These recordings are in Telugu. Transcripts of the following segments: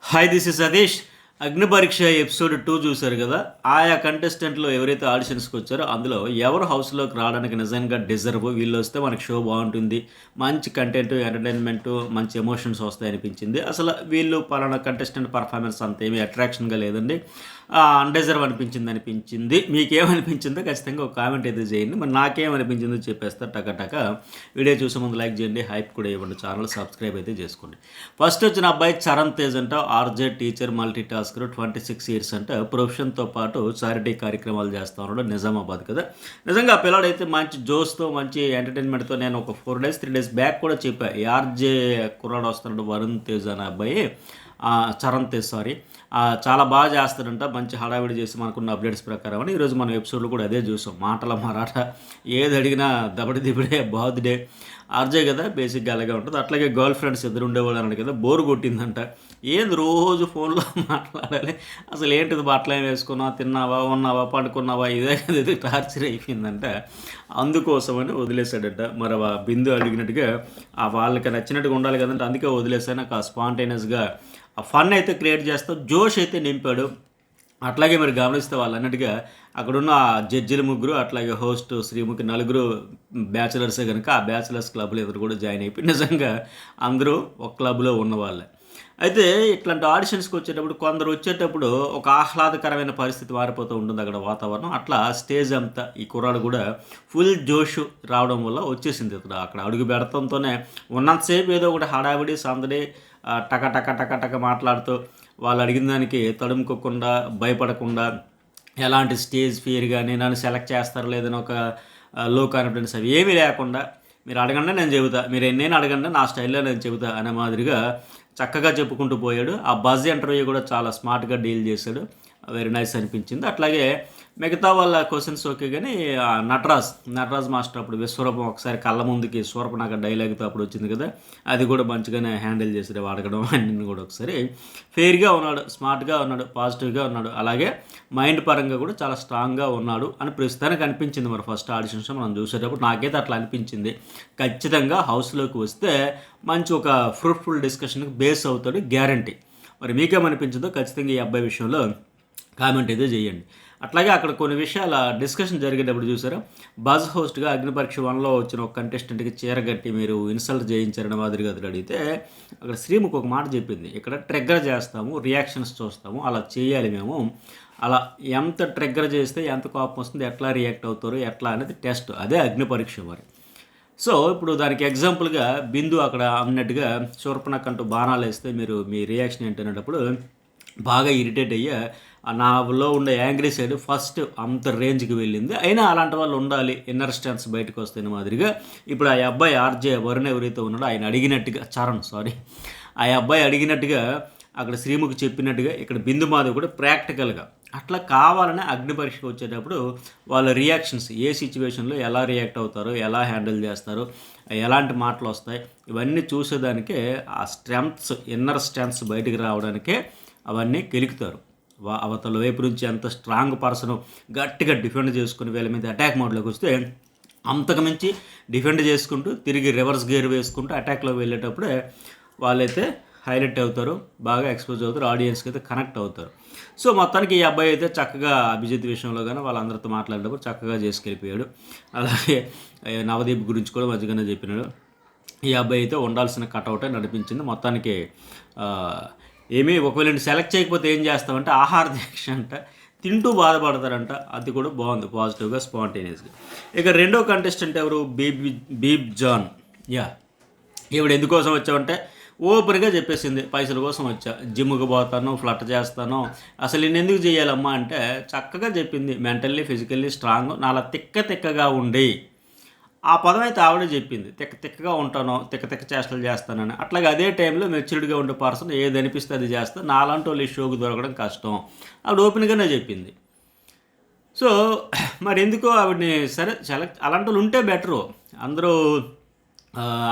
Hi this is Satish. అగ్ని పరీక్ష ఎపిసోడ్ 2 చూశారు కదా. ఆయా కంటెస్టెంట్లు ఎవరైతే ఆడిషన్స్కి వచ్చారో అందులో ఎవరు హౌస్లోకి రావడానికి నిజంగా డిజర్వ్, వీళ్ళు వస్తే మనకి షో బాగుంటుంది, మంచి కంటెంట్, ఎంటర్టైన్మెంట్, మంచి ఎమోషన్స్ వస్తాయి అనిపించింది. అసలు వీళ్ళు పలానా కంటెస్టెంట్ పర్ఫార్మెన్స్ అంత ఏమీ అట్రాక్షన్గా లేదండి, అన్డిజర్వ్ అనిపించింది. మీకేమనిపించిందో ఖచ్చితంగా ఒక కామెంట్ అయితే చేయండి. మరి నాకేమనిపించిందో చెప్పేస్తా టక. వీడియో చూసే ముందు లైక్ చేయండి, హైప్ కూడా ఇవ్వండి, ఛానల్ సబ్స్క్రైబ్ అయితే చేసుకోండి. ఫస్ట్ వచ్చిన అబ్బాయి చరణ్ తేజ్ అంట, RJ teacher, multi tasker, 26 years అంట. ప్రొఫెషన్తో పాటు చారిటీ కార్యక్రమాలు చేస్తూ ఉన్నాడు, నిజామాబాద్ కదా. నిజంగా ఆ పిల్లాడైతే మంచి జోస్తో, మంచి ఎంటర్టైన్మెంట్తో, నేను ఒక 3 డేస్ బ్యాక్ కూడా చెప్పా, ఈ ఆర్జే కుర్రాడు వస్తున్నాడు వరుణ్ తేజ్ అనే అబ్బాయి, చరణ్ తేజ్ సారీ, చాలా బాగా చేస్తాడంట, మంచి హడావిడి చేసి మనకున్న అప్డేట్స్ ప్రకారం అని. ఈరోజు మనం ఎపిసోడ్లో కూడా అదే చూసాం. మాటల మరాఠ, ఏది అడిగినా దబడి దిబడే బాధుడే. ఆర్జే కదా, బేసిక్గా అలాగే ఉంటుంది. అట్లాగే గర్ల్ ఫ్రెండ్స్ ఇద్దరు ఉండేవాళ్ళు అన్నాడు కదా, బోరు కొట్టిందంట. ఏది రోజు ఫోన్లో మాట్లాడాలి, అసలు ఏంటిది, బట్టలు ఏం వేసుకున్నావా, తిన్నావా, ఉన్నావా, పడుకున్నావా, ఇదే కదా, ఇది టార్చర్ అయిపోయిందంట. అందుకోసమని వదిలేశాడట. మరి బిందు అడిగినట్టుగా వాళ్ళకి నచ్చినట్టుగా ఉండాలి కదంటే, అందుకే వదిలేసాను. నాకు స్పాంటేనియస్గా ఫన్ అయితే క్రియేట్ చేస్తాం, జోష్ అయితే నింపాడు. అట్లాగే మరి గమనిస్తే వాళ్ళు అన్నట్టుగా అక్కడున్న జడ్జిలు ముగ్గురు, అట్లాగే హోస్ట్ శ్రీముఖి, నలుగురు బ్యాచిలర్సే కనుక ఆ బ్యాచిలర్స్ క్లబ్లో ఎదురు కూడా జాయిన్ అయిపోయి నిజంగా అందరూ ఒక క్లబ్లో ఉన్నవాళ్ళే. అయితే ఇట్లాంటి ఆడిషన్స్కి వచ్చేటప్పుడు కొందరు వచ్చేటప్పుడు ఒక ఆహ్లాదకరమైన పరిస్థితి మారిపోతూ ఉంటుంది అక్కడ వాతావరణం. అట్లా స్టేజ్ అంతా ఈ కుర్రాడు కూడా ఫుల్ జోష్ రావడం వల్ల వచ్చేసింది. అక్కడ అడుగు పెడతంతోనే ఉన్నంతసేపు ఏదో ఒకటి హడావిడి సందడి, టక మాట్లాడుతూ వాళ్ళు అడిగిన దానికి తడుముకోకుండా, భయపడకుండా, ఎలాంటి స్టేజ్ ఫియర్ కానీ, నన్ను సెలెక్ట్ చేస్తారో లేదని ఒక లో కాన్ఫిడెన్స్ అవి ఏమీ లేకుండా, మీరు అడగండి నేను చెబుతా, మీరు ఎన్నైనా అడగండి నా స్టైల్లో నేను చెబుతా అనే మాదిరిగా చక్కగా చెప్పుకుంటూ పోయాడు. ఆ బజ్ ఇంటర్వ్యూ కూడా చాలా స్మార్ట్గా డీల్ చేశాడు, వెరీ నైస్ అనిపించింది. అట్లాగే మిగతా వాళ్ళ క్వశ్చన్స్ ఓకే, కానీ నటరాజ్ మాస్టర్ అప్పుడు విశ్వరూపం ఒకసారి కళ్ళ ముందుకి శూర్పణఖ డైలాగ్తో అప్పుడు వచ్చింది కదా, అది కూడా మంచిగానే హ్యాండిల్ చేసాడు, అడగడం అన్ని కూడా. ఒకసారి ఫెయిర్గా ఉన్నాడు, స్మార్ట్గా ఉన్నాడు, పాజిటివ్గా ఉన్నాడు, అలాగే మైండ్ పరంగా కూడా చాలా స్ట్రాంగ్గా ఉన్నాడు అని ప్రస్తుతానికి అనిపించింది. మరి ఫస్ట్ ఆడిషన్స్ మనం చూసేటప్పుడు నాకైతే అట్లా అనిపించింది. ఖచ్చితంగా హౌస్లోకి వస్తే మంచి ఒక ఫ్రూట్ఫుల్ డిస్కషన్కి బేస్ అవుతాడు, గ్యారంటీ. మరి మీకేమనిపించిందో ఖచ్చితంగా ఈ అబ్బాయి విషయంలో కామెంట్ అయితే చేయండి. అట్లాగే అక్కడ కొన్ని విషయాల డిస్కషన్ జరిగేటప్పుడు చూసారా, బజ్ హోస్ట్గా అగ్ని పరీక్ష 1లో వచ్చిన ఒక కంటెస్టెంట్కి చీరగట్టి మీరు ఇన్సల్ట్ చేయించారని మాదిరిగా అడిగితే అక్కడ శ్రీముఖి ఒక మాట చెప్పింది, ఇక్కడ ట్రిగ్గర్ చేస్తాము, రియాక్షన్స్ చూస్తాము, అలా చేయాలి మేము, అలా ఎంత ట్రిగ్గర్ చేస్తే ఎంత కోపం వస్తుంది, ఎట్లా రియాక్ట్ అవుతారు, ఎట్లా అనేది టెస్ట్, అదే అగ్ని పరీక్ష. మరి సో ఇప్పుడు దానికి ఎగ్జాంపుల్గా బిందు అక్కడ అన్నట్టుగా శూర్పణఖ అంటూ బాణాలు వేస్తే మీరు మీ రియాక్షన్ ఏంటనేటప్పుడు బాగా ఇరిటేట్ అయ్యా, నాలో ఉండే యాంగ్రీ సైడ్ ఫస్ట్ అంత రేంజ్కి వెళ్ళింది. అయినా అలాంటి వాళ్ళు ఉండాలి, ఇన్నర్ స్ట్రెంత్స్ బయటకు వస్తాయి మాదిరిగా. ఇప్పుడు ఆ అబ్బాయి ఆర్జే వరుణ్ ఎవరైతే ఉన్నాడో ఆయన అడిగినట్టుగా, ఆ అబ్బాయి అడిగినట్టుగా అక్కడ శ్రీముఖి చెప్పినట్టుగా ఇక్కడ బిందు మాధవ్ కూడా ప్రాక్టికల్గా అట్లా కావాలని అగ్ని పరీక్షకు వచ్చేటప్పుడు వాళ్ళ రియాక్షన్స్ ఏ సిచ్యువేషన్లో ఎలా రియాక్ట్ అవుతారు, ఎలా హ్యాండిల్ చేస్తారు, ఎలాంటి మాటలు వస్తాయి, ఇవన్నీ చూసేదానికే ఆ స్ట్రెంత్స్, ఇన్నర్ స్ట్రెంత్స్ బయటికి రావడానికే అవన్నీ కెలుకుతారు. అవతల వైపు నుంచి ఎంత స్ట్రాంగ్ పర్సన్ గట్టిగా డిఫెండ్ చేసుకుని వీళ్ళ మీద అటాక్ మోడ్లోకి వస్తే అంతకు మించి డిఫెండ్ చేసుకుంటూ తిరిగి రివర్స్ గేర్ వేసుకుంటూ అటాక్లో వెళ్ళేటప్పుడే వాళ్ళైతే హైలైట్ అవుతారు, బాగా ఎక్స్పోజ్ అవుతారు, ఆడియన్స్కి అయితే కనెక్ట్ అవుతారు. సో మొత్తానికి ఈ అబ్బాయి అయితే చక్కగా అభిజిత్ విషయంలో కానీ వాళ్ళందరితో మాట్లాడేటప్పుడు చక్కగా చేసుకెళ్ళిపోయాడు. అలాగే నవదీప్ గురించి కూడా మంచిగానే చెప్పినాడు. ఈ అబ్బాయి అయితే ఉండాల్సిన కటౌటే నడిపించింది. మొత్తానికి ఏమీ ఒకవేళ సెలెక్ట్ చేయకపోతే ఏం చేస్తామంటే ఆహార దీక్ష అంట, తింటూ బాధపడతారంట. అది కూడా బాగుంది, పాజిటివ్గా, స్పాంటేనియస్గా. ఇక రెండో కంటెస్టెంట్ ఎవరు, బీబ్ జాన్. ఈవిడ ఎందుకోసం వచ్చామంటే ఓపెన్గా చెప్పేసింది, పైసల కోసం వచ్చా, జిమ్కి పోతాను, ఫ్లట్ చేస్తాను, అసలు నేను ఎందుకు చేయాలమ్మా అంటే చక్కగా చెప్పింది. మెంటల్లీ ఫిజికల్లీ స్ట్రాంగ్, నాలా తిక్కగా ఉండి, ఆ పదం అయితే ఆవిడే చెప్పింది, తిక్కగా ఉంటాను, తిక్క చేష్టలు చేస్తానని. అట్లాగే అదే టైంలో మెచ్యూర్డ్గా ఉండే పర్సన్ ఏది అనిపిస్తే అది చేస్తా, నాలాంటి వాళ్ళు ఈ షోకి దొరకడం కష్టం, ఆవిడ ఓపెన్గానే చెప్పింది. సో మరి ఎందుకో ఆవిడని సరే అలాంటి వాళ్ళు ఉంటే బెటరు. అందరూ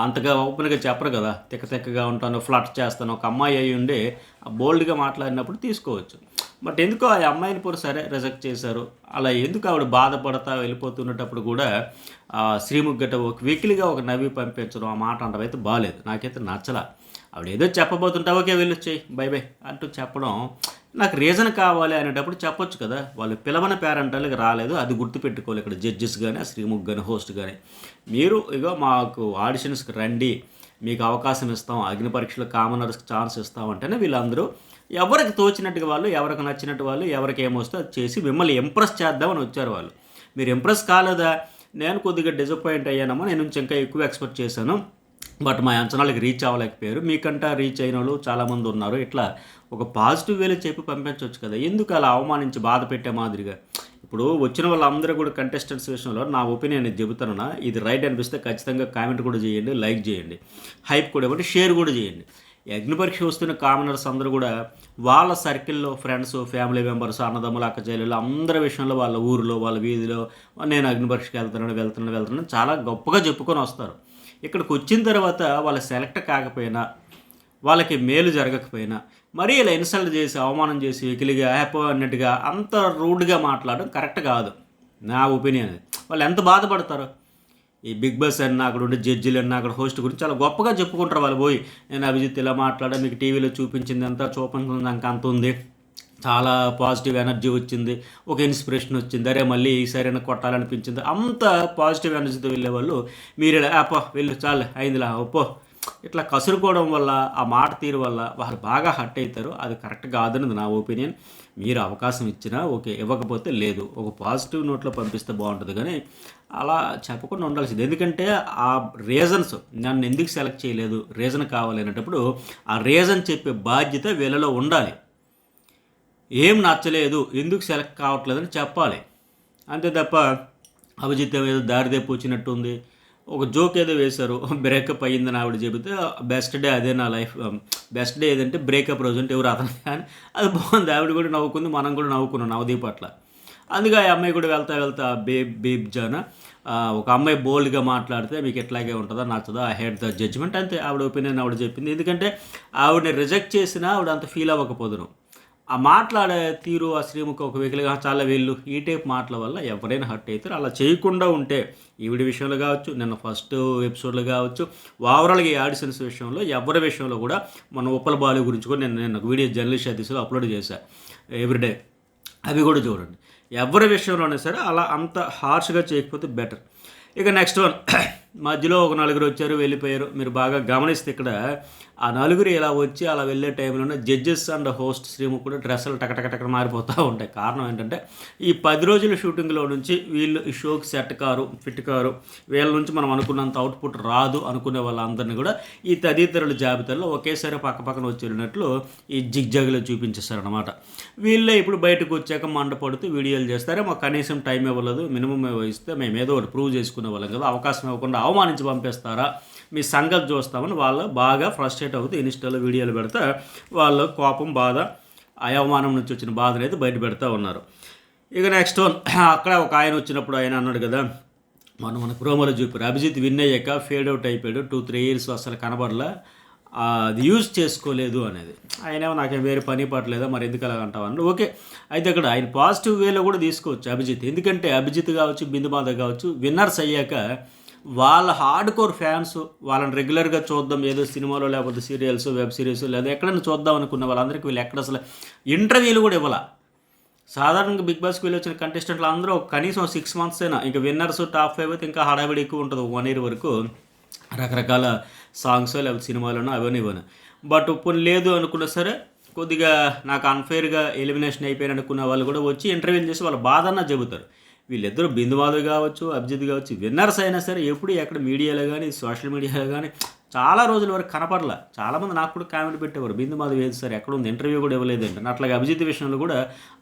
అంతగా ఓపెన్గా చెప్పరు కదా, తిక్కగా ఉంటాను, ఫ్లట్ చేస్తాను. ఒక అమ్మాయి అయ్యి ఉండి బోల్డ్గా మాట్లాడినప్పుడు తీసుకోవచ్చు. బట్ ఎందుకో ఆ అమ్మాయిని కూడా సరే రిజెక్ట్ చేశారు. అలా ఎందుకు ఆవిడ బాధపడతా వెళ్ళిపోతున్నప్పుడు కూడా శ్రీముఖి గట్ట ఒక వీక్లీగా ఒక నవ్వి పంపించడం, ఆ మాట అంటం అయితే బాగాలేదు, నాకైతే నచ్చలా. ఆవిడేదో చెప్పబోతుంటే ఓకే వెళ్ళొచ్చేయి బై బై అంటూ చెప్పడం నాకు రీజన్ కావాలి అనేటప్పుడు చెప్పొచ్చు కదా. వాళ్ళు పిలవని పేరెంటాలకి రాలేదు, అది గుర్తుపెట్టుకోవాలి ఇక్కడ జడ్జెస్ కానీ, ఆ శ్రీముఖ్ కానీ, హోస్ట్ కానీ. మీరు ఇగో మాకు ఆడిషన్స్కి రండి, మీకు అవకాశం ఇస్తాం, అగ్ని పరీక్షలో కామనర్స్కి ఛాన్స్ ఇస్తాం అంటేనే వీళ్ళందరూ ఎవరికి తోచినట్టుగా వాళ్ళు, ఎవరికి నచ్చినట్టు వాళ్ళు, ఎవరికి ఏమొస్తే అది చేసి మిమ్మల్ని ఇంప్రెస్ చేద్దామని వచ్చారు వాళ్ళు. మీరు ఇంప్రెస్ కాలేదా, నేను కొద్దిగా డిసప్పాయింట్ అయ్యానమ్మా, నేను నుంచి ఇంకా ఎక్కువ ఎక్స్పెక్ట్ చేశాను, బట్ మా అంచనాలకు రీచ్ అవ్వలేకపోయారు, మీకంటా రీచ్ అయిన వాళ్ళు చాలామంది ఉన్నారు, ఇట్లా ఒక పాజిటివ్ వేలో చెప్పి పంపించవచ్చు కదా. ఎందుకు అలా అవమానించి బాధ పెట్టే మాదిరిగా. ఇప్పుడు వచ్చిన వాళ్ళందరూ కూడా కంటెస్టెంట్స్ విషయంలో నా ఒపీనియన్ ఇది చెబుతానన్నా, ఇది రైట్ అనిపిస్తే ఖచ్చితంగా కామెంట్ కూడా చేయండి, లైక్ చేయండి, హైప్ కూడా ఇవ్వండి, షేర్ కూడా చేయండి. అగ్ని పరీక్ష వస్తున్న కామనర్స్ అందరూ కూడా వాళ్ళ సర్కిల్లో ఫ్రెండ్స్, ఫ్యామిలీ మెంబర్స్, అన్నదమ్ములు, అక్క చెల్లెలు అందరి విషయంలో వాళ్ళ ఊరిలో, వాళ్ళ వీధిలో నేను అగ్ని పరీక్షకి వెళ్తున్నాను చాలా గొప్పగా చెప్పుకొని వస్తారు. ఇక్కడికి వచ్చిన తర్వాత వాళ్ళు సెలెక్ట్ కాకపోయినా, వాళ్ళకి మేలు జరగకపోయినా మరీ ఇలా ఇన్సల్ట్ చేసి, అవమానం చేసి, వెకిలిగా హ్యాపీ అన్నట్టుగా అంత రూడ్గా మాట్లాడడం కరెక్ట్ కాదు నా ఒపీనియన్. వాళ్ళు ఎంత బాధపడతారు. ఈ బిగ్ బాస్ అన్న, అక్కడ ఉండే జడ్జిలు అన్న, అక్కడ హోస్ట్ గురించి చాలా గొప్పగా చెప్పుకుంటారు వాళ్ళు పోయి. నేను అభిజిత్ ఇలా మాట్లాడా, మీకు టీవీలో చూపించింది అంతా చూపించింది అంత ఉంది, చాలా పాజిటివ్ ఎనర్జీ వచ్చింది, ఒక ఇన్స్పిరేషన్ వచ్చింది, అరే మళ్ళీ ఈసారి కొట్టాలనిపించింది, అంత పాజిటివ్ ఎనర్జీతో వెళ్ళేవాళ్ళు మీరు ఇలా అప్పో వెళ్ళు చాలు అయిందిలా ఒప్పో ఇట్లా కసురుకోవడం వల్ల, ఆ మాట తీరు వల్ల వాళ్ళు బాగా హర్ట్ అవుతారు. అది కరెక్ట్ కాదన్నది నా ఒపీనియన్. మీరు అవకాశం ఇచ్చినా ఓకే, ఇవ్వకపోతే లేదు, ఒక పాజిటివ్ నోట్లో పంపిస్తే బాగుంటుంది, కానీ అలా చెప్పకుండా ఉండాల్సింది. ఎందుకంటే ఆ రీజన్స్, నన్ను ఎందుకు సెలెక్ట్ చేయలేదు రీజన్ కావాలి అనేటప్పుడు ఆ రీజన్ చెప్పే బాధ్యత వీళ్ళలో ఉండాలి. ఏం నచ్చలేదు, ఎందుకు సెలెక్ట్ కావట్లేదని చెప్పాలి. అంతే తప్ప అభిజిత్ ఏదో దారిదేపు వచ్చినట్టు ఉంది, ఒక జోక్ ఏదో వేశారు, బ్రేకప్ అయ్యిందని ఆవిడ చెబితే బెస్ట్ డే అదే నా లైఫ్, బెస్ట్ డే ఏదంటే బ్రేకప్ రోజు అంటే ఎవరు అతను కానీ అది బాగుంది, ఆవిడ కూడా నవ్వుకుంది, మనం కూడా నవ్వుకున్నాం నవదీప్ అట్ల. అందుకే ఆ అమ్మాయి కూడా వెళ్తా బేబ్ జానా ఒక అమ్మాయి బోల్డ్గా మాట్లాడితే మీకు ఎట్లాగే ఉంటుందో నచ్చదో, ఐ హేట్ ద జడ్జ్మెంట్, అంతే ఆవిడ ఒపీనియన్ ఆవిడ చెప్పింది. ఎందుకంటే ఆవిడని రిజెక్ట్ చేసినా ఆవిడ అంత ఫీల్ అవ్వకపోదును. ఆ మాట్లాడే తీరు, ఆ శ్రీముఖ ఒక వెకిలిగా చాలా వీళ్ళు ఈ టైప్ మాటల వల్ల ఎవరైనా హర్ట్ అవుతారు. అలా చేయకుండా ఉంటే ఈవిడ విషయంలో కావచ్చు, నిన్న ఫస్ట్ ఎపిసోడ్లో కావచ్చు, ఓవరాల్గా ఈ ఆడిషన్స్ విషయంలో ఎవరి విషయంలో కూడా మన ఉప్పల బాలు గురించి కూడా నేను ఒక వీడియో జర్నలిస్ట్ అతిథిలో అప్లోడ్ చేశాను ఎవ్రీడే, అవి కూడా చూడండి. ఎవరి విషయంలోనే సరే అలా అంత హార్ష్గా చేయకపోతే బెటర్. ఇక నెక్స్ట్ వన్, మధ్యలో ఒక నలుగురు వచ్చారు వెళ్ళిపోయారు. మీరు బాగా గమనిస్తే ఇక్కడ ఆ నలుగురు ఇలా వచ్చి అలా వెళ్ళే టైంలోనే జడ్జెస్ అండ్ హోస్ట్ శ్రీముఖ్ కూడా డ్రెస్సులు టకటక మారిపోతూ ఉంటాయి. కారణం ఏంటంటే ఈ 10 రోజుల షూటింగ్లో నుంచి వీళ్ళు ఈ షోకి ఫిట్ కారు, వీళ్ళ నుంచి మనం అనుకున్నంత అవుట్పుట్ రాదు అనుకునే వాళ్ళందరినీ కూడా ఈ తదితరుల జాబితాలో ఒకేసారి పక్కన వచ్చి వెళ్ళినట్లు ఈ జిగ్జాగ్లో చూపించేస్తారనమాట. వీళ్ళే ఇప్పుడు బయటకు వచ్చాక మండపడుతూ వీడియోలు చేస్తారే, మాకు కనీసం టైం ఇవ్వలేదు, మినిమం ఇస్తే మేము ఏదో ఒకటి ప్రూవ్ చేసుకునే వాళ్ళం కదా, అవకాశం ఇవ్వకుండా అవమానించి పంపిస్తారా, మీ సంగతి చూస్తామని వాళ్ళు బాగా ఫ్రస్ట్రేట్ అవుతూ ఇన్స్టాలో వీడియోలు పెడితే వాళ్ళ కోపం, బాధ, అవమానం నుంచి వచ్చిన బాధ అనేది బయట పెడతా ఉన్నారు. ఇక నెక్స్ట్ వన్, అక్కడ ఒక ఆయన వచ్చినప్పుడు ఆయన అన్నాడు కదా, మన ప్రోమోలో చూపారు, అభిజిత్ విన్ అయ్యాక ఫేడ్ అవుట్ అయిపోయాడు, 2-3 ఇయర్స్ అసలు కనబడలా, అది యూజ్ చేసుకోలేదు అనేది. ఆయన నాకేం వేరే పని పట్టలేదా, మరి ఎందుకు అలా అంటావని. ఓకే, అయితే అక్కడ ఆయన పాజిటివ్ వేలో కూడా తీసుకోవచ్చు అభిజిత్. ఎందుకంటే అభిజిత్ కావచ్చు, బిందుమాధ కావచ్చు, విన్నర్స్ అయ్యాక వాళ్ళ హార్డ్ కోర్ ఫ్యాన్స్ వాళ్ళని రెగ్యులర్గా చూద్దాం, ఏదో సినిమాలో లేకపోతే సీరియల్స్, వెబ్ సిరీస్ లేదా ఎక్కడైనా చూద్దాం అనుకున్న వాళ్ళందరికీ వీళ్ళు ఎక్కడ అసలు ఇంటర్వ్యూలు కూడా ఇవ్వాల. సాధారణంగా బిగ్ బాస్కి వెళ్ళి వచ్చిన కంటెస్టెంట్లు అందరూ కనీసం 6 months అయినా, ఇంకా విన్నర్స్ టాప్ 5 అయితే ఇంకా హడావిడి ఎక్కువ ఉంటుంది, 1 year వరకు రకరకాల సాంగ్స్ లేకపోతే సినిమాలను అవన్నీ ఇవ్వను. బట్ ఇప్పుడు లేదు అనుకున్నా సరే కొద్దిగా నాకు అన్ఫేర్గా ఎలిమినేషన్ అయిపోయాను అనుకున్న వాళ్ళు కూడా వచ్చి ఇంటర్వ్యూలు చేసి వాళ్ళ బాధన్నా చెబుతారు. వీళ్ళిద్దరూ బిందుమాధవ్ కావచ్చు, అభిజిత్ కావచ్చు, విన్నర్స్ అయినా సరే ఎప్పుడు ఎక్కడ మీడియాలో కానీ సోషల్ మీడియాలో కానీ చాలా రోజుల వరకు కనపడలా. చాలామంది నాకు కూడా కామెంట్ పెట్టేవారు, బిందుమాధవ్ ఏది సార్ ఎక్కడ ఉంది, ఇంటర్వ్యూ కూడా ఇవ్వలేదంటే. అట్లాగే అభిజిత్ విషయంలో కూడా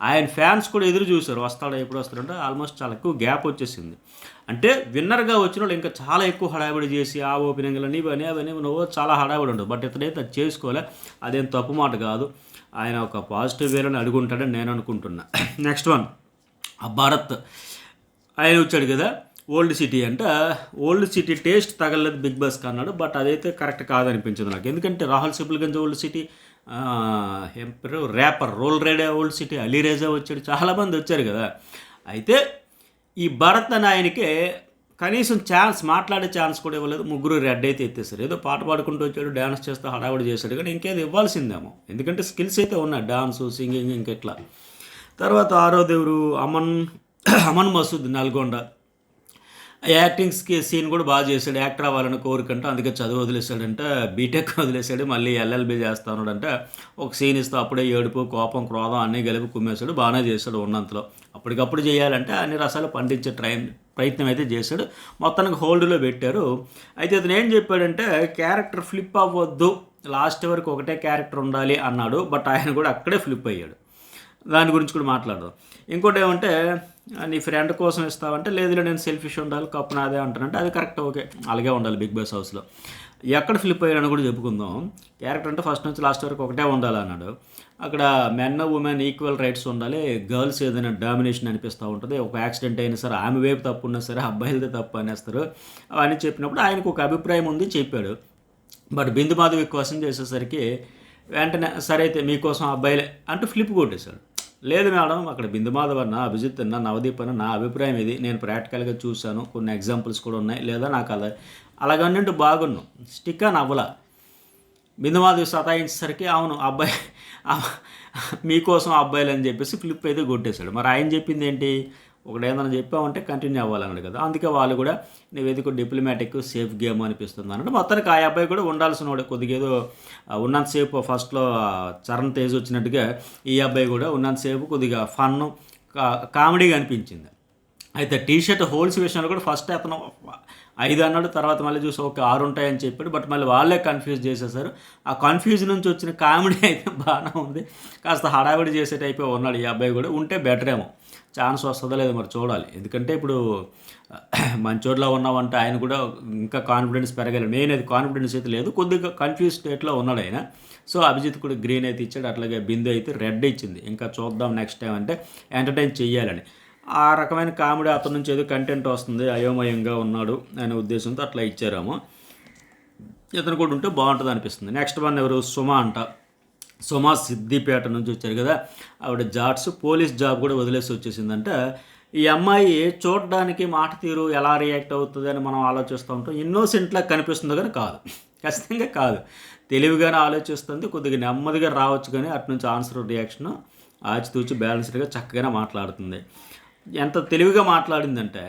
ఆయన ఫ్యాన్స్ కూడా ఎదురు చూశారు, వస్తాడా ఎప్పుడు వస్తాడంటే ఆల్మోస్ట్ చాలా ఎక్కువ గ్యాప్ వచ్చేసింది. అంటే విన్నర్గా వచ్చిన వాళ్ళు ఇంకా చాలా ఎక్కువ హడావిడి చేసి ఆ ఓపెనింగ్లని అవన్నీ నువ్వు చాలా హడావిడి ఉండదు. బట్ ఇతడైతే అది చేసుకోలే, అదేం తప్పు మాట కాదు, ఆయన ఒక పాజిటివ్ వేలోనే అడుగుంటాడని నేను అనుకుంటున్నా. నెక్స్ట్ వన్, ఆ భరత్ ఆయన వచ్చాడు కదా, ఓల్డ్ సిటీ అంట, ఓల్డ్ సిటీ టేస్ట్ తగలలేదు బిగ్ బాస్కి అన్నాడు. బట్ అదైతే కరెక్ట్ కాదనిపించింది నాకు. ఎందుకంటే రాహుల్ సిబుల్గంజ్ ఓల్డ్ సిటీ, ఏం పేరు rapper Roll Rida old city, Alireza వచ్చాడు, చాలామంది వచ్చారు కదా. అయితే ఈ భరత్ అని ఆయనకే కనీసం ఛాన్స్ మాట్లాడే ఛాన్స్ కూడా ఇవ్వలేదు. ముగ్గురు రెడ్ అయితే ఎత్తేసారు. ఏదో పాట పాడుకుంటూ వచ్చాడు, డ్యాన్స్ చేస్తూ హడావుడి చేశాడు, కానీ ఇంకేది ఇవ్వాల్సిందేమో, ఎందుకంటే స్కిల్స్ అయితే ఉన్నాయి, డాన్సు, సింగింగ్, ఇంకెట్లా. తర్వాత ఆరో దేవుడు అమన్ మసూద్ నల్గొండ. యాక్టింగ్స్కి సీన్ కూడా బాగా చేశాడు. యాక్టర్ అవ్వాలని కోరికంటే అందుకే చదువు వదిలేశాడంట, బీటెక్ వదిలేశాడు, మళ్ళీ ఎల్ఎల్బి చేస్తా ఉన్నాడంటే. ఒక సీన్ ఇస్తూ అప్పుడే ఏడుపు, కోపం, క్రోధం అన్నీ కలిపి కుమ్మేశాడు. బాగానే చేశాడు ఉన్నంతలో. అప్పటికప్పుడు చేయాలంటే అన్ని రసాలు పండించే ప్రయత్నం అయితే చేశాడు. మొత్తానికి హోల్డ్లో పెట్టారు. అయితే అతను ఏం చెప్పాడంటే క్యారెక్టర్ ఫ్లిప్ అవ్వద్దు, లాస్ట్ వరకు ఒకటే క్యారెక్టర్ ఉండాలి అన్నాడు. బట్ ఆయన కూడా అక్కడే ఫ్లిప్ అయ్యాడు. దాని గురించి కూడా మాట్లాడదాం. ఇంకోటి ఏమంటే నీ ఫ్రెండ్ కోసం ఇస్తావంటే లేదులే నేను సెల్ఫిష్ ఉండాలి, కప్పు నాదే అంటానంటే అది కరెక్ట్, ఓకే, అలాగే ఉండాలి బిగ్ బాస్ హౌస్లో. ఎక్కడ ఫ్లిప్ అయ్యాడని కూడా చెప్పుకుందాం. క్యారెక్టర్ అంటే ఫస్ట్ నుంచి లాస్ట్ వరకు ఒకటే ఉండాలి అన్నాడు. అక్కడ మెన్ ఉమెన్ ఈక్వల్ రైట్స్ ఉండాలి, గర్ల్స్ ఏదైనా డామినేషన్ అనిపిస్తూ ఉంటుంది, ఒక యాక్సిడెంట్ అయినా సరే ఆమె వైపు తప్పు ఉన్నా సరే అబ్బాయిలదే తప్పు అనేస్తారు. అవన్నీ చెప్పినప్పుడు ఆయనకు ఒక అభిప్రాయం ఉంది, చెప్పాడు. బట్ బిందు మాధవి క్వశ్చన్ చేసేసరికి వెంటనే సరే అయితే మీకోసం అబ్బాయిలే అంటూ ఫ్లిప్ కొట్టేశాడు. లేదు మేడం, అక్కడ బిందు మాధవ్ అన్న, అభిజిత్ అన్న, నవదీప్ అన్న, నా అభిప్రాయం ఇది, నేను ప్రాక్టికల్గా చూశాను, కొన్ని ఎగ్జాంపుల్స్ కూడా ఉన్నాయి, లేదా నాకు అలాగన్నింటూ బాగున్నాను, స్టిక్ అని అవ్వల. బిందు మాధవ్ సతాయించేసరికి అవును అబ్బాయి మీకోసం అబ్బాయిలు అని చెప్పేసి ఫ్లిప్ అయితే కొట్టేశాడు. మరి ఆయన చెప్పింది ఏంటి, ఒకటి ఏదైనా చెప్పామంటే కంటిన్యూ అవ్వాలన్నాడు కదా. అందుకే వాళ్ళు కూడా నువ్వేది డిప్లొమాటిక్ సేఫ్ గేమ్ అనిపిస్తుంది అన్నట్టు. మొత్తానికి ఆ అబ్బాయి కూడా ఉండాల్సిన వాడు, కొద్దిగా ఏదో ఉన్నంతసేపు ఫస్ట్లో చరణ్ తేజ్ వచ్చినట్టుగా ఈ అబ్బాయి కూడా ఉన్నంతసేపు కొద్దిగా ఫన్ కామెడీగా అనిపించింది. అయితే టీషర్ట్ హోల్స్ విషయంలో కూడా ఫస్ట్ అతను 5 అన్నాడు, తర్వాత మళ్ళీ చూసి ఒక 6 ఉంటాయని చెప్పాడు. బట్ మళ్ళీ వాళ్ళే కన్ఫ్యూజ్ చేసేసారు. ఆ కన్ఫ్యూజ్ నుంచి వచ్చిన కామెడీ అయితే బాగానే ఉంది. కాస్త హడావిడి చేసే టైపే ఉన్నాడు ఈ అబ్బాయి కూడా. ఉంటే బెటర్ ఏమో, ఛాన్స్ వస్తుందో లేదో మరి చూడాలి. ఎందుకంటే ఇప్పుడు మంచోడ్లో ఉన్నామంటే ఆయన కూడా ఇంకా కాన్ఫిడెన్స్ పెరగాలి. మెయిన్ అది కాన్ఫిడెన్స్ అయితే లేదు, కొద్దిగా కన్ఫ్యూజ్ స్టేట్లో ఉన్నాడు ఆయన. సో అభిజిత్ కూడా గ్రీన్ అయితే ఇచ్చాడు, అట్లాగే బిందు అయితే రెడ్ ఇచ్చింది. ఇంకా చూద్దాం నెక్స్ట్ టైం అంటే ఎంటర్టైన్ చేయాలని. ఆ రకమైన కామెడీ అతని నుంచి ఏదో కంటెంట్ వస్తుంది, అయోమయంగా ఉన్నాడు అనే ఉద్దేశంతో అట్లా ఇచ్చారేమో. ఇతను కూడా ఉంటే బాగుంటుంది అనిపిస్తుంది. నెక్స్ట్ వన్ ఎవరు, సుమ అంట. సుమ సిద్దిపేట నుంచి వచ్చారు కదా, ఆవిడ జాట్స్ పోలీస్ జాబ్ కూడా వదిలేసి వచ్చేసిందంటే. ఈ అమ్మాయి చూడడానికి మాట తీరు ఎలా రియాక్ట్ అవుతుంది అని మనం ఆలోచిస్తూ ఉంటాం. ఇన్నోసెంట్లా కనిపిస్తుందో కానీ కాదు, ఖచ్చితంగా కాదు. తెలివిగానే ఆలోచిస్తుంది, కొద్దిగా నెమ్మదిగా రావచ్చు, కానీ అటు నుంచి ఆన్సర్ రియాక్షన్ ఆచితూచి బ్యాలెన్స్డ్గా చక్కగానే మాట్లాడుతుంది. ఎంత తెలివిగా మాట్లాడిందంటే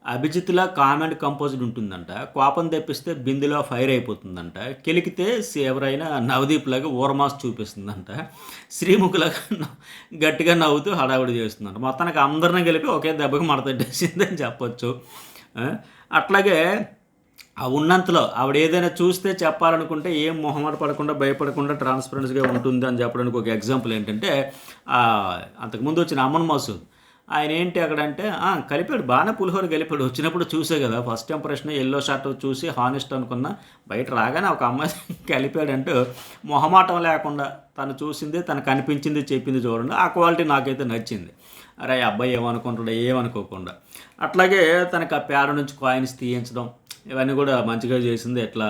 అభిజిత్లా కామెంట్ కంపోజ్డ్ ఉంటుందంట, కోపం తెప్పిస్తే బిందులో ఫైర్ అయిపోతుందంట, కెలికితే ఎవరైనా నవదీప్ లాగా ఓరమాస్ చూపిస్తుందంట, శ్రీముఖులాగా గట్టిగా నవ్వుతూ హడావుడి చేస్తుందంట. మొత్తానికి అందరినీ కలిపి ఒకే దెబ్బకి మడతట్టేసిందని చెప్పొచ్చు. అట్లాగే ఆ ఉన్నంతలో ఆవిడ ఏదైనా చూస్తే చెప్పాలనుకుంటే ఏం మొహమాట పడకుండా భయపడకుండా ట్రాన్స్పరెన్స్గా ఉంటుంది అని చెప్పడానికి ఒక ఎగ్జాంపుల్ ఏంటంటే అంతకుముందు వచ్చిన అమన్ మసూద్. ఆయన ఏంటి అక్కడంటే కలిపాడు, బాగానే పులిహోర కలిపాడు. వచ్చినప్పుడు చూసే కదా ఫస్ట్ ఇంప్రెషన్, ఎల్లో షర్ట్ చూసి హానెస్ట్ అనుకున్నా, బయట రాగానే ఒక అమ్మాయి కలిపాడంటూ మొహమాటం లేకుండా తను చూసింది, తనకు అనిపించింది, చెప్పింది చూడండి. ఆ క్వాలిటీ నాకైతే నచ్చింది. అరే అబ్బాయి ఏమనుకుంటాడో ఏమనుకోకుండా. అట్లాగే తనకు ఆ పేడ నుంచి కాయిన్స్ తీయించడం ఇవన్నీ కూడా మంచిగా చేసింది. ఎట్లా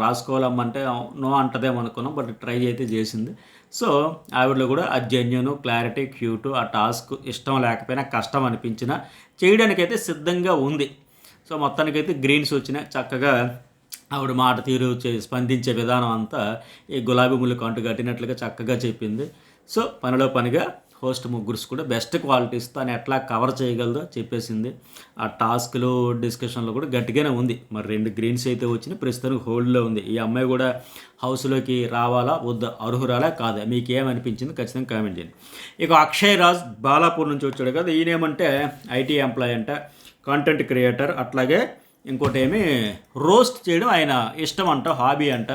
రాసుకోవాలమ్మంటే నో అంటదేమో అనుకున్నాం, బట్ ట్రై అయితే చేసింది. సో ఆవిడలో కూడా ఆ జెన్యూను, క్లారిటీ, క్యూటు, ఆ టాస్క్ ఇష్టం లేకపోయినా కష్టం అనిపించినా చేయడానికైతే సిద్ధంగా ఉంది. సో మొత్తానికైతే గ్రీన్స్ వచ్చినాయి. చక్కగా ఆవిడ మాట తీరు స్పందించే విధానం అంతా ఈ గులాబీ ముళ్ళు కంటు కట్టినట్లుగా చక్కగా చెప్పింది. సో పనిలో పనిగా హోస్ట్ ముగ్గురు కూడా బెస్ట్ క్వాలిటీస్ తను ఎట్లా కవర్ చేయగలదో చెప్పేసింది. ఆ టాస్క్లో డిస్కషన్లో కూడా గట్టిగానే ఉంది. మరి 2 గ్రీన్స్ అయితే వచ్చినాయి, ప్రస్తుతానికి హోల్డ్లో ఉంది. ఈ అమ్మాయి కూడా హౌస్లోకి రావాలా వద్దా, అర్హురాలా కాదా, మీకు ఏమనిపించింది ఖచ్చితంగా కామెంట్ చేయండి. ఇక అక్షయ్ రాజ్ బాలాపూర్ నుంచి వచ్చాడు కదా, ఈయనేమంటే ఐటీ ఎంప్లాయ్ అంట, కంటెంట్ క్రియేటర్. అట్లాగే ఇంకోటి ఏమి రోస్ట్ చేయడం ఆయన ఇష్టం అంట, హాబీ అంట.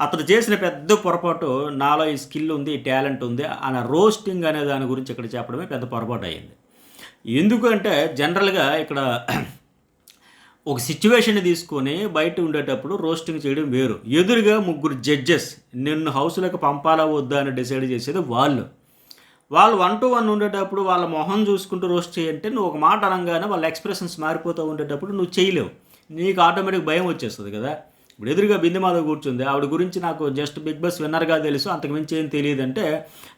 అతను చేసిన పెద్ద పొరపాటు, నాలో ఈ స్కిల్ ఉంది, ఈ టాలెంట్ ఉంది అన్న రోస్టింగ్ అనే దాని గురించి ఇక్కడ చెప్పడమే పెద్ద పొరపాటు అయ్యింది. ఎందుకంటే జనరల్గా ఇక్కడ ఒక సిచ్యువేషన్ తీసుకొని బయట ఉండేటప్పుడు రోస్టింగ్ చేయడం వేరు. ఎదురుగా 3 జడ్జెస్ నిన్ను హౌస్లోకి పంపాలా వద్దా అని డిసైడ్ చేసేది వాళ్ళు 1 to 1 ఉండేటప్పుడు వాళ్ళ మొహం చూసుకుంటూ రోస్ట్ చేయంటే నువ్వు ఒక మాట అనగానే వాళ్ళ ఎక్స్ప్రెషన్స్ మారిపోతూ ఉండేటప్పుడు నువ్వు చేయలేవు. నీకు ఆటోమేటిక్ భయం వచ్చేస్తుంది కదా. ఇప్పుడు ఎదురుగా బిందు మాధవ్ కూర్చుంది. ఆవిడ గురించి నాకు జస్ట్ 'బిగ్ బాస్' విన్నర్‌గా తెలుసు. అంతకు మించి ఏం తెలీదంటే,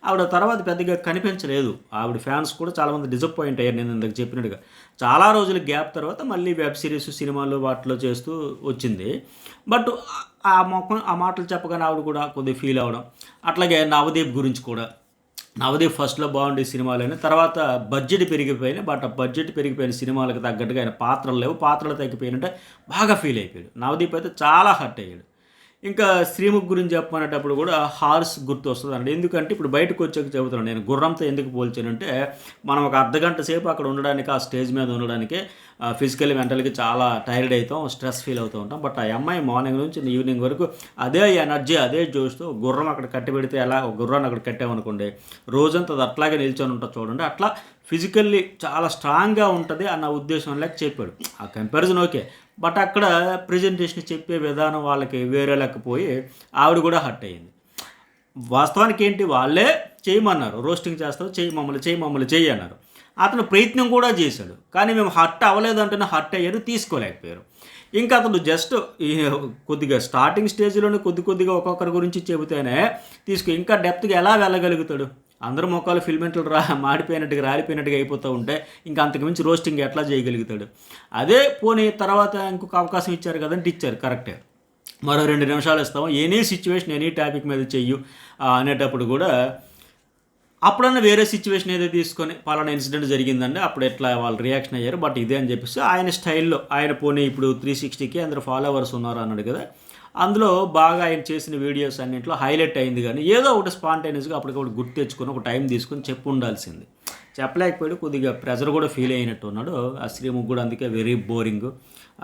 ఆవిడ తర్వాత పెద్దగా కనిపించలేదు. ఆవిడ ఫ్యాన్స్ కూడా చాలామంది డిసప్పాయింట్ అయ్యారు నేను ఇందాక చెప్పినట్టుగా. చాలా రోజుల గ్యాప్ తర్వాత మళ్ళీ వెబ్ సిరీస్, సినిమాలు వాటిలో చేస్తూ వచ్చింది. బట్ ఆ మాటలు చెప్పగానే ఆవిడ కూడా కొద్దిగా ఫీల్ అవ్వడం. అట్లాగే నవదీప్ గురించి కూడా. నవదీప్ ఫస్ట్‌లో బాగుండే సినిమాలని, తర్వాత బడ్జెట్ పెరిగిపోయినాయి. బట్ ఆ బడ్జెట్ పెరిగిపోయిన సినిమాలకు తగ్గట్టుగా ఆయన పాత్రలు లేవు. పాత్రలు తగ్గిపోయినంటే బాగా ఫీల్ అయిపోయాడు. నవదీప్ అయితే చాలా హర్ట్ అయ్యాడు. ఇంకా శ్రీముఖ్ గురించి చెప్పమనేటప్పుడు కూడా హార్స్ గుర్తొస్తుందండి. ఎందుకంటే ఇప్పుడు బయటకు వచ్చాక చెబుతున్నాను నేను. గుర్రంతో ఎందుకు పోల్చానంటే, మనం ఒక అర్ధగంట సేపు అక్కడ ఉండడానికి, ఆ స్టేజ్ మీద ఉండడానికి ఫిజికల్లీ, మెంటల్‌గా చాలా టైర్డ్ అవుతాం, స్ట్రెస్ ఫీల్ అవుతూ ఉంటాం. బట్ ఆ అమ్మాయి మార్నింగ్ నుంచి ఈవినింగ్ వరకు అదే ఎనర్జీ, అదే జోష్‌తో గుర్రం అక్కడ కట్టిపెడితే ఎలా, ఒక గుర్రాన్ని అక్కడ కట్టామనుకోండి, రోజంతా అది అట్లాగే నిల్చొని ఉంటుంది చూడండి. అట్లా ఫిజికల్లీ చాలా స్ట్రాంగ్‌గా ఉంటుంది అన్న ఉద్దేశం లెక్క చెప్పాడు. ఆ కంపారిజన్ ఓకే. బట్ అక్కడ ప్రెజెంటేషన్ చెప్పే విధానం వాళ్ళకి వేరే లేకపోయి ఆవిడ కూడా హర్ట్ అయ్యింది. వాస్తవానికి ఏంటి, వాళ్ళే చేయమన్నారు. రోస్టింగ్ చేస్తావు, మమ్మల్ని చెయ్యి అన్నారు. అతను ప్రయత్నం కూడా చేశాడు. కానీ మేము హర్ట్ అవ్వలేదంటేనే హర్ట్ అయ్యారు, తీసుకోలేకపోయారు. ఇంకా అతను జస్ట్ ఈ కొద్దిగా స్టార్టింగ్ స్టేజ్‌లోనే కొద్దిగా ఒక్కొక్కరి గురించి చెబితేనే ఇంకా డెప్త్‌గా ఎలా వెళ్ళగలుగుతాడు? అందరి మొఖాలు ఫిల్మెంట్లు మాడిపోయినట్టుగా, రాలిపోయినట్టుగా అయిపోతూ ఉంటే ఇంకా అంతకు మించి రోస్టింగ్ ఎట్లా చేయగలుగుతాడు? అదే పోనీ తర్వాత ఇంకొక అవకాశం ఇచ్చారు కదంటే ఇచ్చారు, కరెక్టే. మరో 2 నిమిషాలు ఇస్తాము, ఎనీ సిచ్యువేషన్, ఎనీ టాపిక్ మీద చెయ్యు అనేటప్పుడు కూడా అప్పుడన్నా వేరే సిచ్యువేషన్ ఏదో తీసుకొని పలానా ఇన్సిడెంట్ జరిగిందండి, అప్పుడు ఎట్లా వాళ్ళు రియాక్షన్ అయ్యారు. బట్ ఇదే అని చెప్పేసి ఆయన స్టైల్లో, ఆయన పోనీ ఇప్పుడు 360కి అందరు ఫాలోవర్స్ ఉన్నారు అన్నాడు కదా, అందులో బాగా ఆయన చేసిన వీడియోస్ అన్నింటిలో హైలైట్ అయింది. కానీ ఏదో ఒకటి స్పాంటేనియస్గా అప్పటికప్పుడు గుర్తు తెచ్చుకొని ఒక టైం తీసుకొని చెప్పు ఉండాల్సింది. చెప్పలేకపోయాడు. కొద్దిగా ప్రెజర్ కూడా ఫీల్ అయినట్టు ఉన్నాడు. ఆ శ్రీముఖ్ కూడా అందుకే వెరీ బోరింగ్.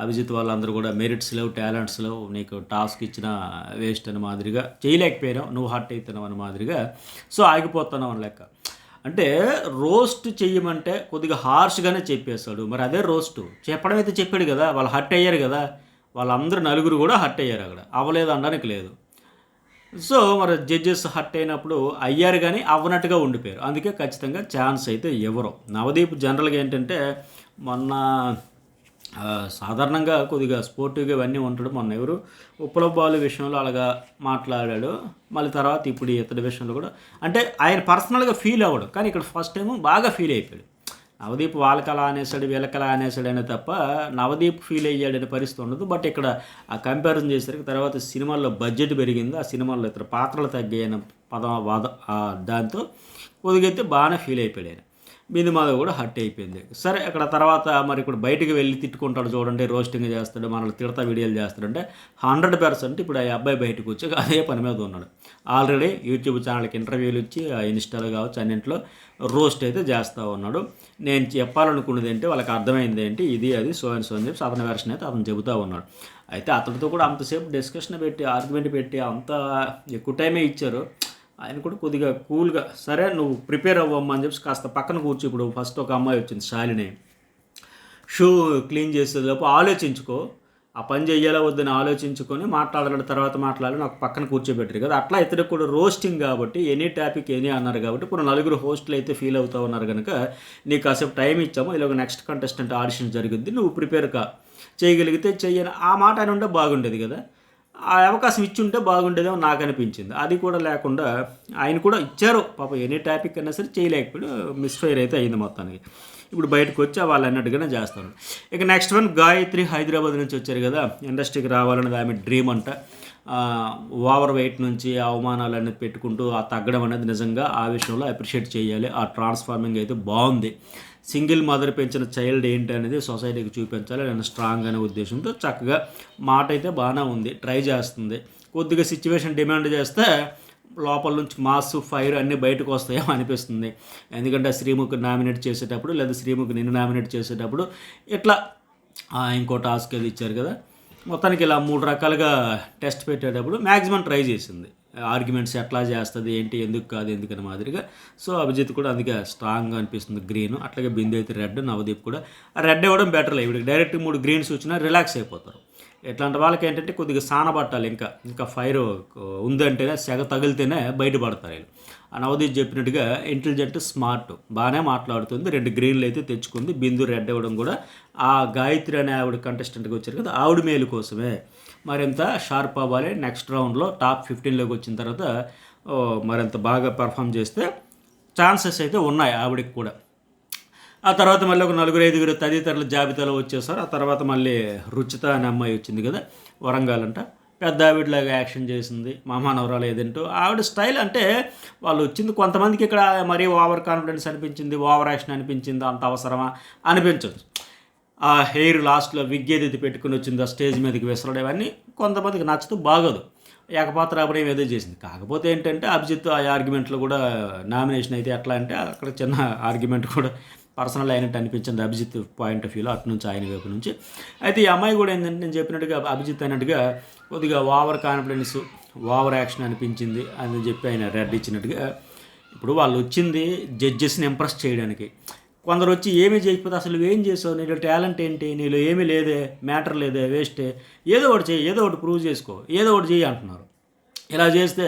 అభిజిత్ వాళ్ళందరూ కూడా మెరిట్స్ లేవు, టాలెంట్స్ లేవు, నీకు టాస్క్ ఇచ్చిన వేస్ట్ అని మాదిరిగా, చేయలేకపోయినావు, నువ్వు హర్ట్ అవుతున్నావు అని మాదిరిగా, సో ఆగిపోతున్నావు అని లెక్క. అంటే రోస్ట్ చెయ్యమంటే కొద్దిగా హార్ష్గానే చెప్పేశాడు. మరి అదే రోస్టు చెప్పడం అయితే చెప్పాడు కదా, వాళ్ళు హర్ట్ అయ్యారు కదా, వాళ్ళందరూ నలుగురు కూడా హర్ట్ అయ్యారు, అక్కడ అవ్వలేదు అనడానికి లేదు. సో మరి జడ్జెస్ హర్ట్ అయినప్పుడు అయ్యారు కానీ అవ్వనట్టుగా ఉండిపోయారు. అందుకే ఖచ్చితంగా ఛాన్స్ అయితే ఎవరో. నవదీప్ జనరల్గా ఏంటంటే మొన్న సాధారణంగా కొద్దిగా స్పోర్టివ్గా ఇవన్నీ ఉంటాడు. మొన్న ఎవరు ఉప్పల బాలు విషయంలో అలాగా మాట్లాడాడు. మళ్ళీ తర్వాత ఇప్పుడు ఇతడి విషయంలో కూడా అంటే ఆయన పర్సనల్గా ఫీల్ అవ్వడు, కానీ ఇక్కడ ఫస్ట్ టైం బాగా ఫీల్ అయిపోయాడు. నవదీప్ వాళ్ళకి అలా అనేసాడు, వీళ్ళకి అలా అనేసాడు అనే తప్ప నవదీప్ ఫీల్ అయ్యాడనే పరిస్థితి ఉండదు. బట్ ఇక్కడ ఆ కంపారిజన్ చేసరికి తర్వాత సినిమాల్లో బడ్జెట్ పెరిగింది, ఆ సినిమాల్లో ఇతర పాత్రలు తగ్గాయన దాంతో కొద్దిగైతే బాగానే ఫీల్ అయిపోయాడు ఆయన. బిందు మాధవ్ కూడా హర్ట్ అయిపోయింది. సరే అక్కడ తర్వాత మరి ఇప్పుడు బయటికి వెళ్ళి తిట్టుకుంటాడు చూడండి, రోస్టింగ్ చేస్తాడు, మనల్ని తిడతా వీడియోలు చేస్తాడంటే 100% ఇప్పుడు ఆ అబ్బాయి బయటకు వచ్చి అదే పని మీద ఉన్నాడు. ఆల్రెడీ యూట్యూబ్ ఛానల్కి ఇంటర్వ్యూలు ఇచ్చి ఇన్స్టాలో కావచ్చు అన్నింటిలో రోస్ట్ అయితే చేస్తూ ఉన్నాడు. నేను చెప్పాలనుకున్నది ఏంటి, వాళ్ళకి అర్థమైంది ఏంటి, ఇది అది సో అండ్ సో అని చెప్పి అతని వెర్షన్ అయితే అతను చెబుతూ ఉన్నాడు. అయితే అతనితో కూడా అంతసేపు డిస్కషన్ పెట్టి, ఆర్గ్యుమెంట్ పెట్టి అంత ఎక్కువ టైమే ఇచ్చారు. ఆయన కూడా కొద్దిగా కూల్గా, సరే నువ్వు ప్రిపేర్ అవ్వమ్మా అని చెప్పి కాస్త పక్కన కూర్చో. ఇప్పుడు ఫస్ట్ ఒక అమ్మాయి వచ్చింది శాలిని, షూ క్లీన్ చేసేలోపు ఆలోచించుకో, ఆ పని చేయాలా వద్దని ఆలోచించుకొని మాట్లాడాలి, తర్వాత మాట్లాడాలి, నాకు పక్కన కూర్చోబెట్టారు కదా. అట్లా ఇతనికి కూడా రోస్టింగ్ కాబట్టి ఎనీ టాపిక్ ఎనీ అన్నారు కాబట్టి ఇప్పుడు నలుగురు హోస్టులు అయితే ఫీల్ అవుతూ ఉన్నారు కనుక నీకు కాసేపు టైం ఇచ్చాము, ఇలా నెక్స్ట్ కంటెస్టెంట్ ఆడిషన్ జరుగుద్ది, నువ్వు ప్రిపేర్ చేయగలిగితే చెయ్యని ఆ మాట అని ఉంటే బాగుండేది కదా. ఆ అవకాశం ఇచ్చుంటే బాగుండేదేమో నాకు అనిపించింది. అది కూడా లేకుండా ఆయన కూడా ఇచ్చారు పాపం, ఎనీ టాపిక్ అయినా సరే చేయలేకపోయాడు, మిస్ఫైర్ అయితే అయింది మొత్తానికి. ఇప్పుడు బయటకు వచ్చి వాళ్ళు అన్నట్టుగానే చేస్తాను. ఇక నెక్స్ట్ వన్ గాయత్రి హైదరాబాద్ నుంచి వచ్చారు కదా, ఇండస్ట్రీకి రావాలనేది ఆమె డ్రీమ్ అంట. ఓవర్ వెయిట్ నుంచి అవమానాలన్నీ పెట్టుకుంటూ ఆ తగ్గడం అనేది నిజంగా ఆ విషయంలో అప్రిషియేట్ చేయాలి. ఆ ట్రాన్స్ఫార్మింగ్ అయితే బాగుంది. సింగిల్ మదర్ పెంచిన చైల్డ్ ఏంటి అనేది సొసైటీకి చూపించాలి నేను స్ట్రాంగ్ అనే ఉద్దేశంతో చక్కగా మాట అయితే బాగానే ఉంది, ట్రై చేస్తుంది. కొద్దిగా సిచ్యువేషన్ డిమాండ్ చేస్తే లోపల నుంచి మాస్ ఫైర్ అన్నీ బయటకు వస్తాయేమో అనిపిస్తుంది. ఎందుకంటే శ్రీముఖ్ నామినేట్ చేసేటప్పుడు లేదా శ్రీముఖ్ నిన్ను నామినేట్ చేసేటప్పుడు ఇట్లా ఇంకో టాస్క్ అది ఇచ్చారు కదా, మొత్తానికి ఇలా 3 రకాలుగా టెస్ట్ పెట్టేటప్పుడు మ్యాక్సిమం ట్రై చేసింది. ఆర్గ్యుమెంట్స్ ఎట్లా చేస్తుంది ఏంటి, ఎందుకు కాదు ఎందుకని మాదిరిగా. సో అభిజిత్ కూడా అందుకే స్ట్రాంగ్గా అనిపిస్తుంది గ్రీన్. అట్లాగే బిందు అయితే రెడ్, నవదీప్ కూడా రెడ్ ఇవ్వడం బెటర్లే. ఇప్పుడు డైరెక్ట్ 3 గ్రీన్స్ వచ్చినా రిలాక్స్ అయిపోతారు. ఇట్లాంటి వాళ్ళకి ఏంటంటే కొద్దిగా సానబట్టాలి, ఇంకా ఫైర్ ఉందంటేనే సెగ తగిలితేనే బయటపడతారు వీళ్ళు. ఆ నవదీప్ చెప్పినట్టుగా ఇంటెలిజెంట్, స్మార్ట్, బాగానే మాట్లాడుతుంది. 2 గ్రీన్లు అయితే తెచ్చుకుంది. బిందు రెడ్ ఇవ్వడం కూడా ఆ గాయత్రి అనే ఆవిడ కంటెస్టెంట్గా వచ్చారు కదా, ఆవిడ మేలు కోసమే. మరింత షార్ప్ అవ్వాలి, నెక్స్ట్ రౌండ్లో టాప్ 15లోకి వచ్చిన తర్వాత మరింత బాగా పెర్ఫామ్ చేస్తే ఛాన్సెస్ అయితే ఉన్నాయి ఆవిడకి కూడా. ఆ తర్వాత మళ్ళీ ఒక 4-5 తదితరుల జాబితాలో వచ్చేసారు. ఆ తర్వాత మళ్ళీ రుచిత అనే అమ్మాయి వచ్చింది కదా, వరంగల్ అంట, పెద్ద ఆవిడలాగా యాక్షన్ చేసింది, మా మనవరాలు ఏదంటూ. ఆవిడ స్టైల్ అంటే వాళ్ళు వచ్చింది కొంతమందికి ఇక్కడ మరీ ఓవర్ కాన్ఫిడెన్స్ అనిపించింది, ఓవర్ యాక్షన్ అనిపించింది, అంత అవసరమా అనిపించదు. ఆ హెయిర్ లాస్ట్లో విగ్ ఏదైతే పెట్టుకుని వచ్చిందో స్టేజ్ మీదకి విసరడం ఇవన్నీ కొంతమందికి నచ్చుతూ బాగోదు. ఏకపాత్ర అభినయం ఏదో చేసింది. కాకపోతే ఏంటంటే అభిజిత్ ఆ ఆర్గ్యుమెంట్లో కూడా నామినేషన్ అయితే ఎట్లా అంటే అక్కడ చిన్న ఆర్గ్యుమెంట్ కూడా పర్సనల్ అయినట్టు అనిపించింది అభిజిత్ పాయింట్ ఆఫ్ వ్యూలో, అటు నుంచి ఆయన వైపు నుంచి. అయితే ఈ అమ్మాయి కూడా ఏంటంటే నేను చెప్పినట్టుగా అభిజిత్ అన్నట్టుగా కొద్దిగా ఓవర్ కాన్ఫిడెన్స్, ఓవర్ యాక్షన్ అనిపించింది అని చెప్పి ఆయన రెడ్ ఇచ్చినట్టుగా. ఇప్పుడు వాళ్ళు వచ్చింది జడ్జెస్ని ఇంప్రెస్ చేయడానికి. కొందరు వచ్చి ఏమీ చేయకపోతే అసలు ఏం చేసావు, నీలో టాలెంట్ ఏంటి, నీలో ఏమీ లేదే, మ్యాటర్ లేదే, వేస్టే, ఏదో ఒకటి చేయి, ఏదో ఒకటి ప్రూవ్ చేసుకో, ఏదో ఒకటి చేయి అంటున్నారు. ఇలా చేస్తే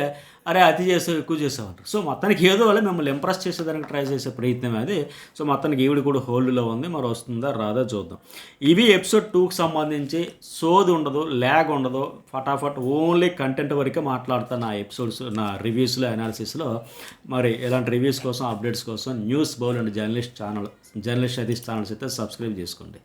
అరే అతి చేసావు, ఎక్కువ చేసావు అంటారు. సో మొత్తానికి ఏదో వల్ల మిమ్మల్ని ఇంప్రెస్ చేసేదానికి ట్రై చేసే ప్రయత్నం అది. సో మొత్తానికి ఈవిడ కూడా హోల్డ్లో ఉంది, మరి వస్తుందా రాదా చూద్దాం. ఇవి ఎపిసోడ్ 2కి సంబంధించి సోది ఉండదు, ల్యాగ్ ఉండదు, ఫటాఫట్ ఓన్లీ కంటెంట్ వరకే మాట్లాడతాను నా ఎపిసోడ్స్, నా రివ్యూస్లో, అనాలిసిస్లో. మరి ఇలాంటి రివ్యూస్ కోసం, అప్డేట్స్ కోసం news bowl and journalist Satish channels అయితే సబ్స్క్రైబ్ చేసుకోండి.